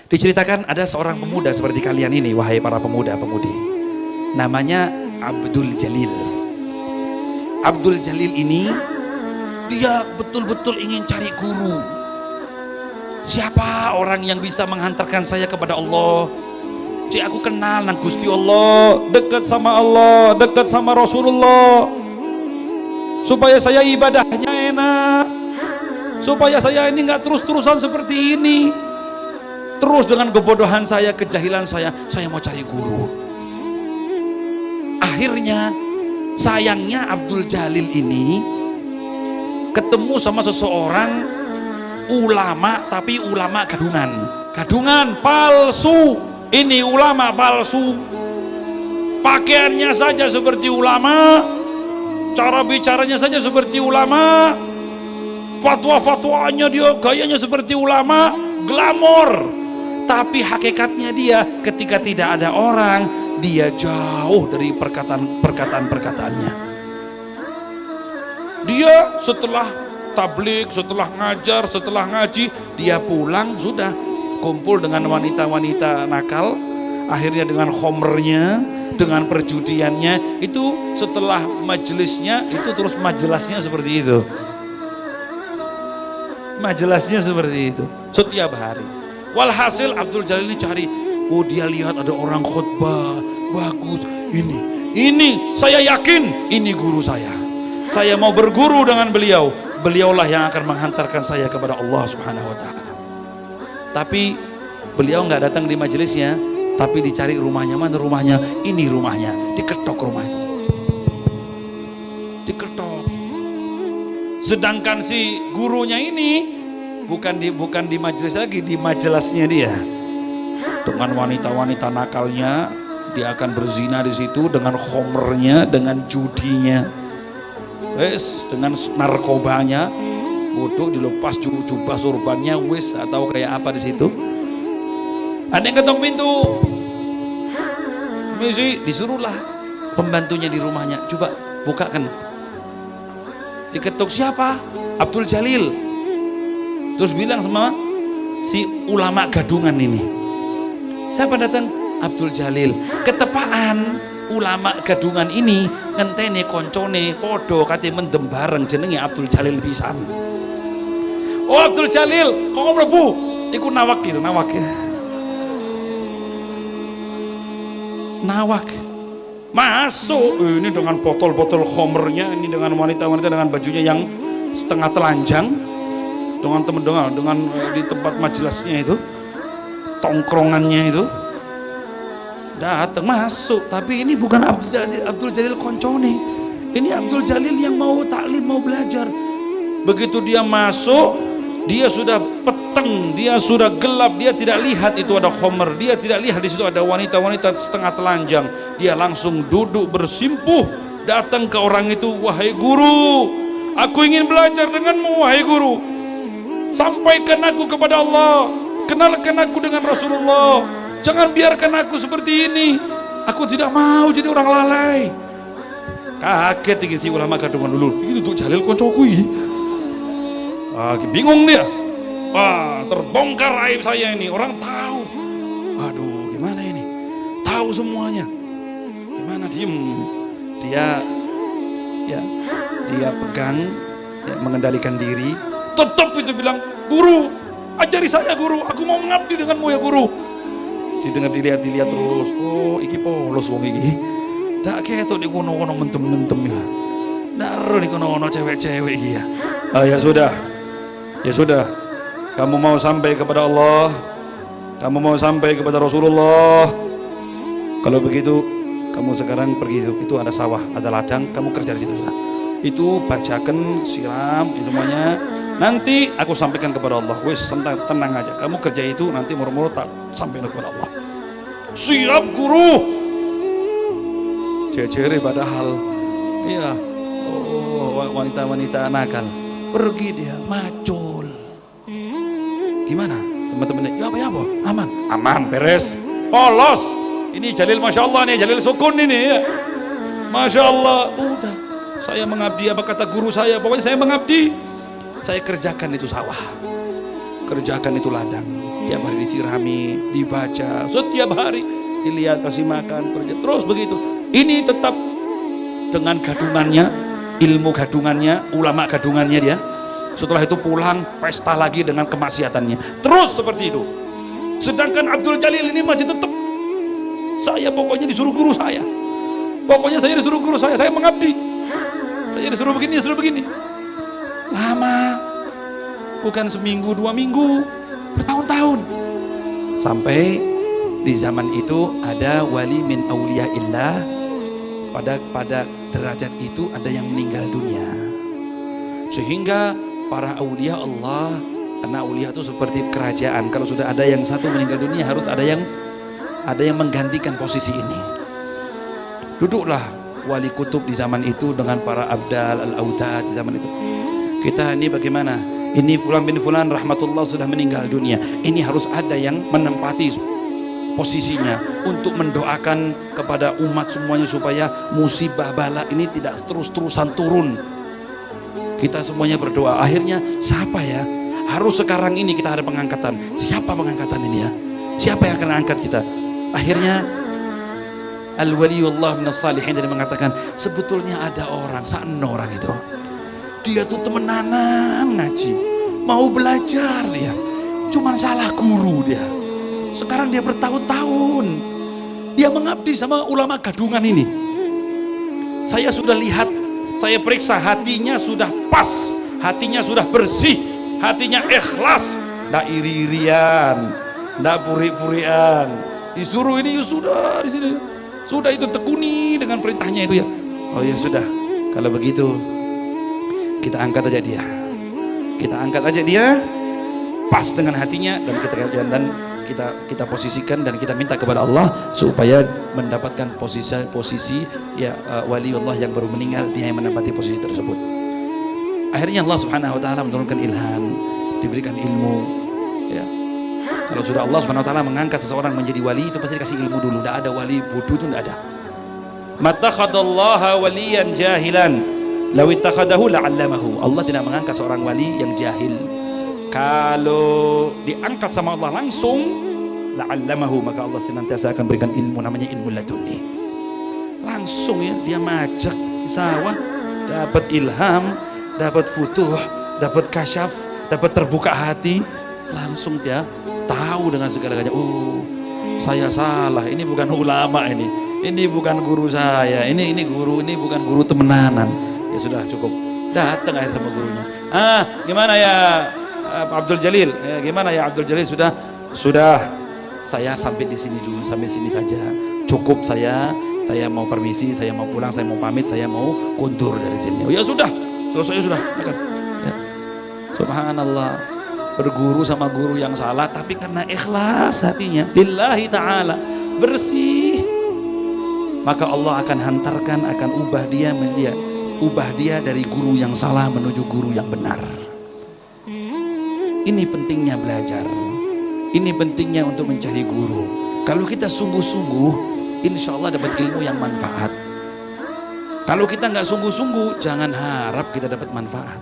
Diceritakan ada seorang pemuda seperti kalian ini, wahai para pemuda-pemudi. Namanya Abdul Jalil. Abdul Jalil ini dia betul-betul ingin cari guru. Siapa orang yang bisa menghantarkan saya kepada Allah? Cik, aku kenal nang Gusti Allah, dekat sama Allah, dekat sama Rasulullah, supaya saya ibadahnya enak, supaya saya ini nggak terus-terusan seperti ini. Terus dengan kebodohan saya, kejahilan saya mau cari guru. Akhirnya sayangnya Abdul Jalil ini ketemu sama seseorang ulama, tapi ulama gadungan palsu. Ini ulama palsu, pakaiannya saja seperti ulama, cara bicaranya saja seperti ulama, fatwa-fatwanya dia gayanya seperti ulama, glamor. Tapi hakikatnya dia ketika tidak ada orang, dia jauh dari perkataan-perkataannya. Dia setelah tablik, setelah ngajar, setelah ngaji, dia pulang sudah kumpul dengan wanita-wanita nakal. Akhirnya dengan khomernya, dengan perjudiannya, itu setelah majelisnya itu terus majelasnya seperti itu. Majelasnya seperti itu setiap hari. Walhasil Abdul Jalil ini cari, oh dia lihat ada orang khutbah bagus, ini saya yakin ini guru saya mau berguru dengan beliau, beliaulah yang akan menghantarkan saya kepada Allah Subhanahu wa ta'ala. Tapi beliau nggak datang di majelisnya, tapi dicari rumahnya. Mana rumahnya? Ini rumahnya, diketok rumah itu, diketok. Sedangkan si gurunya ini bukan di majelis lagi, di majelasnya dia dengan wanita-wanita nakalnya. Dia akan berzina di situ dengan khomernya, dengan judinya, wes, dengan narkobanya. Wudhu dilepas jubah surbannya, wes, atau kayak apa di situ. Ada yang ketok pintu, misi disuruhlah pembantunya di rumahnya, coba bukakan. Diketuk, siapa? Abdul Jalil. Terus bilang sama si ulama gadungan ini, siapa datang? Abdul Jalil. Ketepaan ulama gadungan ini ngenteni koncone podo kate mendem bareng jenenge Abdul Jalil pisan. Oh Abdul Jalil, kok mlebu? Iku nawak. Nawak. Masuk ini dengan botol-botol khomernya, ini dengan wanita-wanita dengan bajunya yang setengah telanjang, dengan di tempat majelisnya itu, tongkrongannya itu, datang masuk. Tapi ini bukan Abdul Jalil koncone, ini Abdul Jalil yang mau taklim, mau belajar. Begitu dia masuk, dia sudah peteng, dia sudah gelap, dia tidak lihat itu ada khomer, dia tidak lihat di situ ada wanita-wanita setengah telanjang. Dia langsung duduk bersimpuh, datang ke orang itu, wahai guru, aku ingin belajar denganmu wahai guru. Sampaikan aku kepada Allah, kenalkan aku dengan Rasulullah, jangan biarkan aku seperti ini, aku tidak mau jadi orang lalai. Kaget tinggi si ulama gadungan dulu, ini untuk Jalil koncoku ini. Bingung dia, wah terbongkar aib saya ini, orang tahu. Waduh, gimana ini, tahu semuanya, gimana diem. Dia pegang, mengendalikan diri. Tetap itu bilang, guru, ajari saya guru, aku mau mengabdi denganmu ya guru. Didengar, dilihat terus, oh iki polos wong iki. Tak ketok di kono-kono mentem ya. Naro di kono-kono cewek-cewek iki ya. Ya sudah, kamu mau sampai kepada Allah, kamu mau sampai kepada Rasulullah. Kalau begitu, kamu sekarang pergi, itu ada sawah, ada ladang, kamu kerja di situ sudah. Itu bacakan, siram, semuanya. Nanti aku sampaikan kepada Allah. Wes, tenang aja. Kamu kerja itu nanti murmur tak sampaikan kepada Allah. Siap guru. Jejere padahal. Iya. Oh, wanita-wanita nakal. Pergi dia, macul. Gimana? Teman-temannya, ya apa? Aman, beres. Polos. Ini Jalil, masya Allah nih, Jalil sukun ini ya. Masya Allah. Udah. Saya mengabdi apa kata guru saya. Pokoknya saya mengabdi. Saya kerjakan itu sawah. kerjakan itu ladang. Tiap hari disirami, dibaca, setiap hari dilihat, kasih makan, kerja terus begitu. Ini tetap dengan gadungannya, ilmu gadungannya, ulama gadungannya dia. Setelah itu pulang pesta lagi dengan kemaksiatannya. Terus seperti itu. Sedangkan Abdul Jalil ini masih tetap, saya pokoknya disuruh guru saya. Pokoknya saya disuruh guru saya mengabdi. Saya disuruh begini. Lama, bukan seminggu, 2 minggu, bertahun-tahun. Sampai di zaman itu ada wali min auliyaillah, pada derajat itu ada yang meninggal dunia. Sehingga para aulia Allah, karena aulia itu seperti kerajaan, kalau sudah ada yang satu meninggal dunia harus ada yang menggantikan posisi ini. Duduklah wali kutub di zaman itu dengan para abdal al-autad di zaman itu. Kita ini bagaimana? Ini fulan bin fulan rahmatullah sudah meninggal dunia. Ini harus ada yang menempati posisinya untuk mendoakan kepada umat semuanya supaya musibah bala ini tidak terus-terusan turun. Kita semuanya berdoa. Akhirnya siapa ya? Harus sekarang ini kita ada pengangkatan. Siapa pengangkatan ini ya? Siapa yang akan angkat kita? Akhirnya al-waliyullah minas salihin dari mengatakan, sebetulnya ada orang, sana orang itu. Dia tuh temenanan ngaji, mau belajar dia. Cuman salah guru dia. Sekarang dia bertahun-tahun dia mengabdi sama ulama gadungan ini. Saya sudah lihat, saya periksa hatinya sudah pas, hatinya sudah bersih, hatinya ikhlas, ndak iri-irian, ndak puri-purian. Disuruh ini ya sudah di sini. Sudah itu tekuni dengan perintahnya itu ya. Oh ya sudah, kalau begitu kita angkat aja dia. Kita angkat aja dia pas dengan hatinya dan kita posisikan dan kita minta kepada Allah supaya mendapatkan posisi ya waliullah yang baru meninggal, dia yang menempati posisi tersebut. Akhirnya Allah Subhanahu wa taala menurunkan ilham, diberikan ilmu ya. Kalau sudah Allah Subhanahu wa taala mengangkat seseorang menjadi wali, itu pasti dikasih ilmu dulu. Tidak ada wali bodoh, itu tidak ada. Matakhadallaha waliyan jahilan law ittakhadahu la'allamahu. Allah tidak mengangkat seorang wali yang jahil. Kalau diangkat sama Allah langsung la'allamahu, maka Allah senantiasa akan berikan ilmu, namanya ilmu laduni. Langsung ya, dia majak di sawah, dapat ilham, dapat futuh, dapat kasyaf, dapat terbuka hati, langsung dia tahu dengan segala-galanya. Oh, saya salah, ini bukan ulama ini bukan guru saya, ini guru, ini bukan guru temenanan. Ya sudah cukup, datang akhir sama gurunya. Gimana ya Abdul Jalil? Ya, gimana ya Abdul Jalil? Sudah, saya sampai di sini dulu, sampai sini saja. Cukup saya mau permisi, saya mau pulang, saya mau pamit, saya mau kundur dari sini. Oh ya sudah, selesai sudah. Ya. Subhanallah, berguru sama guru yang salah, tapi karena ikhlas hatinya, lillahi ta'ala, bersih, maka Allah akan hantarkan, akan ubah dia dari guru yang salah menuju guru yang benar. Ini pentingnya belajar, ini pentingnya untuk mencari guru. Kalau kita sungguh-sungguh, insya Allah dapat ilmu yang manfaat. Kalau kita nggak sungguh-sungguh, jangan harap kita dapat manfaat.